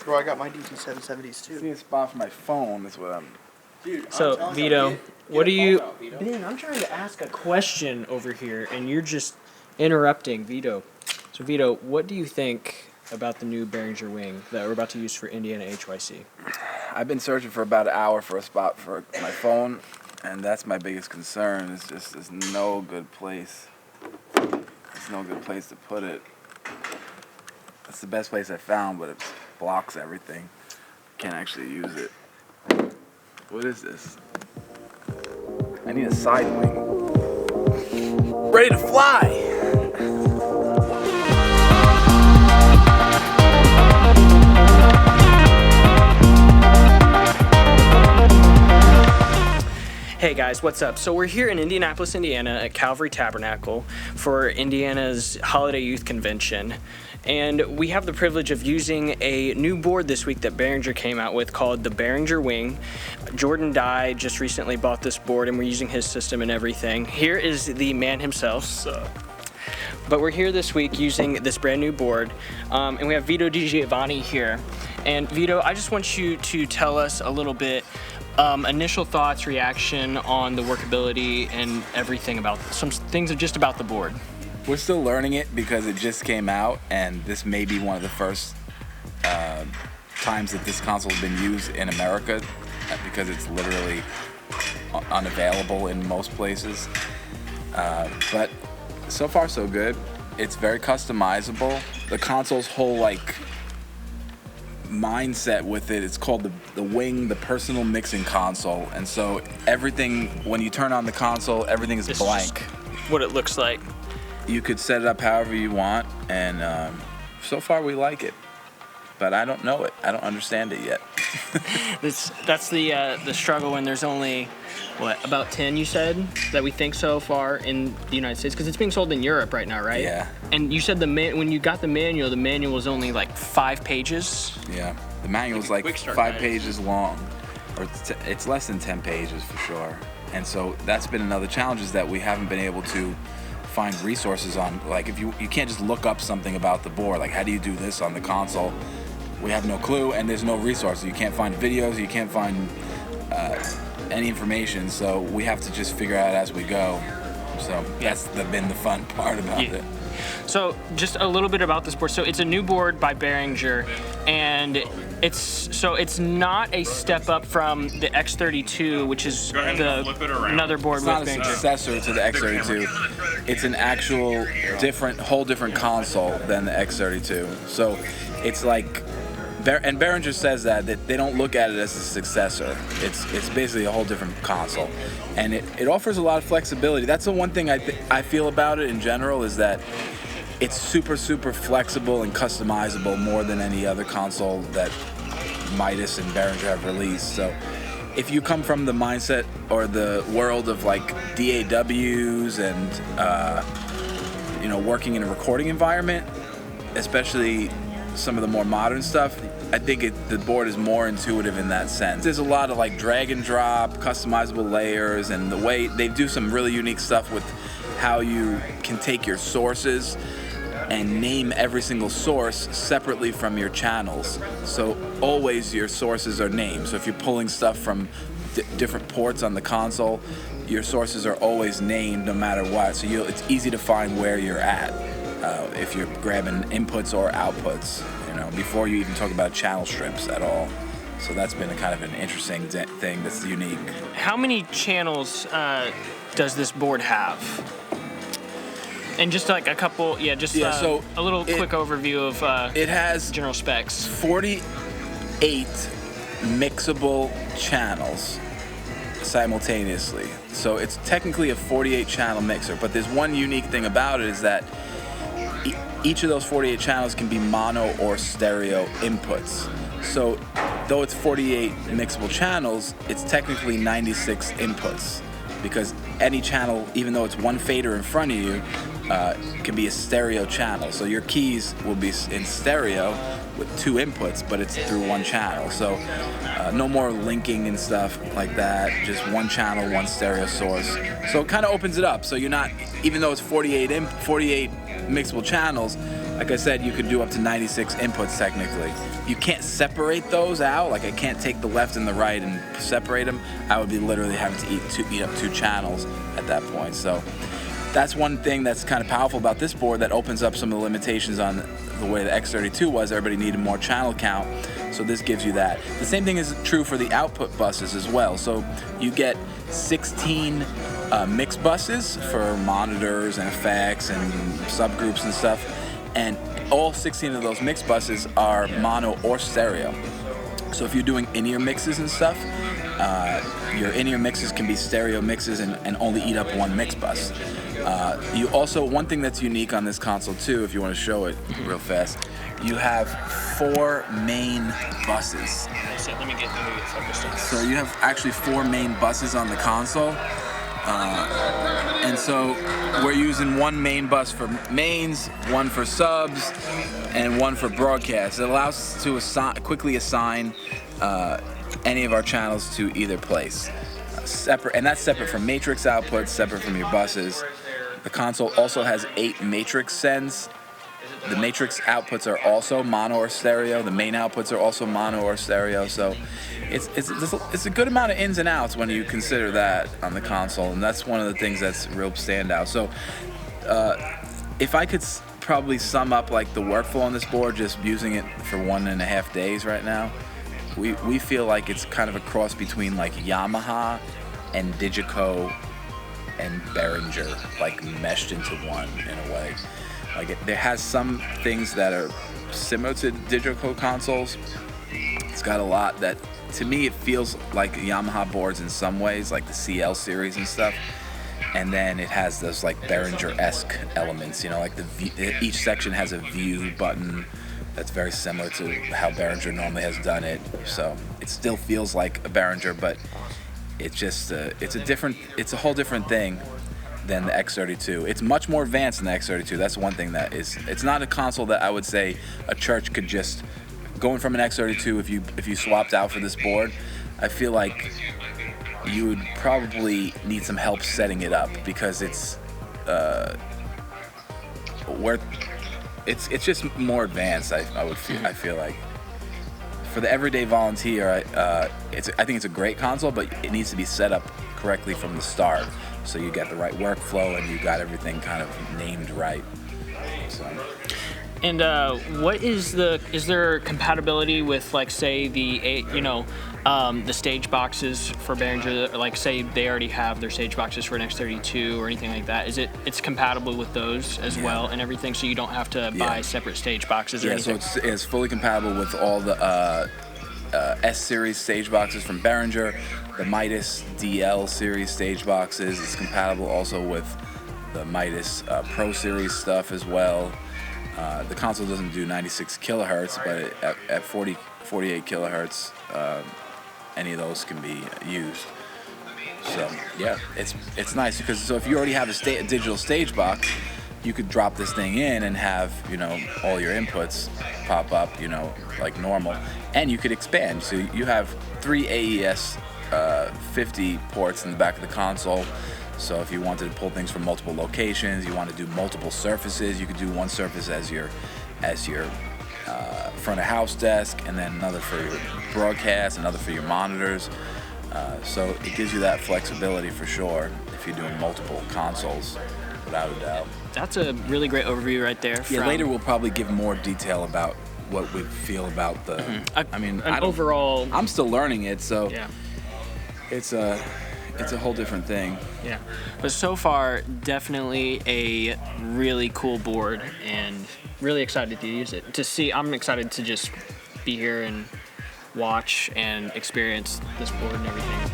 Bro, I got my DT770s too. See a spot for my phone. That's what I'm. Dude, So, Vito, what do you... Vito. Ben, I'm trying to ask a question over here, and you're just interrupting Vito. So, Vito, what do you think about the new Behringer wing that we're about to use for Indiana HYC? I've been searching for about an hour for a spot for my phone, and that's my biggest concern. It's just there's no good place. There's no good place to put it. That's the best place I found, but it blocks everything. Can't actually use it. What is this? I need a side wing. Ready to fly! Hey guys, what's up? So we're here in Indianapolis, Indiana at Calvary Tabernacle for Indiana's Holiday Youth Convention. And we have the privilege of using a new board this week that Behringer came out with called the Behringer Wing. Jordan Dye just recently bought this board and we're using his system and everything. Here is the man himself. But we're here this week using this brand new board. And we have Vito Di Giovanni here. And Vito, I just want you to tell us a little bit initial thoughts, reaction on the workability and everything about some things just about the board. We're still learning it because it just came out, and this may be one of the first times that this console has been used in America because it's literally unavailable in most places. But so far so good. It's very customizable. The console's whole mindset with it, it's called the Wing, the personal mixing console, and so everything, when you turn on the console, everything is blank. What it looks like. You could set it up however you want, and so far we like it, but I don't know it. I don't understand it yet. That's the struggle when there's only about 10 you said that we think so far in the United States, because it's being sold in Europe right now, right? Yeah. And you said when you got the manual was only like 5 pages. Yeah, the manual's like 5 pages long, or it's less than 10 pages for sure. And so that's been another challenge, is that we haven't been able to find resources on, like, if you can't just look up something about the board, like how do you do this on the console? We have no clue, and there's no resources. You can't find videos, you can't find any information, so we have to just figure out as we go. So that's been the fun part about it. So just a little bit about this board. So it's a new board by Behringer, and it's not a step up from the X32, which is another board it's with not a Behringer. successor to the X32. It's an actual whole different console than the X32. So it's like, and Behringer says that they don't look at it as a successor. It's basically a whole different console, and it offers a lot of flexibility. That's the one thing I feel about it in general, is that it's super flexible and customizable more than any other console that Midas and Behringer have released. So if you come from the mindset or the world of like DAWs and working in a recording environment, especially some of the more modern stuff, I think the board is more intuitive in that sense. There's a lot of like drag and drop, customizable layers, and the way they do some really unique stuff with how you can take your sources and name every single source separately from your channels. So always your sources are named. So if you're pulling stuff from different ports on the console, your sources are always named no matter what. So it's easy to find where you're at if you're grabbing inputs or outputs, before you even talk about channel strips at all. So that's been a kind of an interesting thing that's unique. How many channels does this board have? And just like a couple, so a little quick overview of it has general specs. 48 mixable channels simultaneously. So it's technically a 48 channel mixer, but there's one unique thing about it, is that each of those 48 channels can be mono or stereo inputs. So though it's 48 mixable channels, it's technically 96 inputs, because any channel, even though it's one fader in front of you, can be a stereo channel. So your keys will be in stereo with 2 inputs, but it's through one channel. So no more linking and stuff like that, just one channel, one stereo source. So it kind of opens it up. So you're not, even though it's 48 mixable channels, like I said, you could do up to 96 inputs technically. You can't separate those out. Like I can't take the left and the right and separate them. I would be literally having to eat up 2 channels at that point. So that's one thing that's kind of powerful about this board that opens up some of the limitations on the way the X32 was. Everybody needed more channel count, so this gives you that. The same thing is true for the output buses as well. So you get 16 mix buses for monitors and effects and subgroups and stuff, and all 16 of those mix buses are mono or stereo. So if you're doing in-ear mixes and stuff, your in-ear mixes can be stereo mixes and only eat up 1 mix bus. You also, one thing that's unique on this console too, if you want to show it real fast, you have 4 main buses. Let me get focused on this. So you have actually 4 main buses on the console. And so we're using 1 main bus for mains, 1 for subs, and 1 for broadcast. It allows us to quickly assign any of our channels to either place. Separate, and that's separate from matrix outputs, separate from your buses. The console also has 8 matrix sends. The matrix outputs are also mono or stereo. The main outputs are also mono or stereo. So it's a good amount of ins and outs when you consider that on the console, and that's one of the things that's real standout. So if I could probably sum up like the workflow on this board, just using it for 1.5 days right now, we feel like it's kind of a cross between like Yamaha and Digico and Behringer, like meshed into one in a way. Like there has some things that are similar to Digico consoles. It's got a lot that, to me, it feels like Yamaha boards in some ways, like the CL series and stuff. And then it has those like Behringer-esque elements, you know, like each section has a view button that's very similar to how Behringer normally has done it. So it still feels like a Behringer, but it's just it's a whole different thing than the X32. It's much more advanced than the X32. That's one thing that is. It's not a console that I would say a church could just, going from an X32, if you swapped out for this board, I feel like you would probably need some help setting it up, because it's just more advanced. I feel like for the everyday volunteer, I think it's a great console, but it needs to be set up correctly from the start, so you get the right workflow and you got everything kind of named right. So. And is there compatibility with, like, say the stage boxes for Behringer? Like, say they already have their stage boxes for an X32 or anything like that. It's compatible with those as well and everything, so you don't have to buy separate stage boxes or anything? So it's fully compatible with all the S-series stage boxes from Behringer, the Midas DL series stage boxes. It's compatible also with the Midas Pro series stuff as well. The console doesn't do 96 kilohertz, but at 48 kilohertz, any of those can be used. So yeah, it's nice, because if you already have a digital stage box, you could drop this thing in and have, you know, all your inputs pop up, you know, like normal, and you could expand. So you have 3 AES 50 ports in the back of the console. So if you wanted to pull things from multiple locations, you want to do multiple surfaces, you could do one surface as your front of house desk, and then another for your broadcast, another for your monitors. So it gives you that flexibility for sure if you're doing multiple consoles, without a doubt. That's a really great overview right there. Yeah, later we'll probably give more detail about what we feel about the. Overall. I'm still learning it, so yeah. It's a whole different thing. Yeah, but so far, definitely a really cool board, and really excited to use it. I'm excited to just be here and watch and experience this board and everything.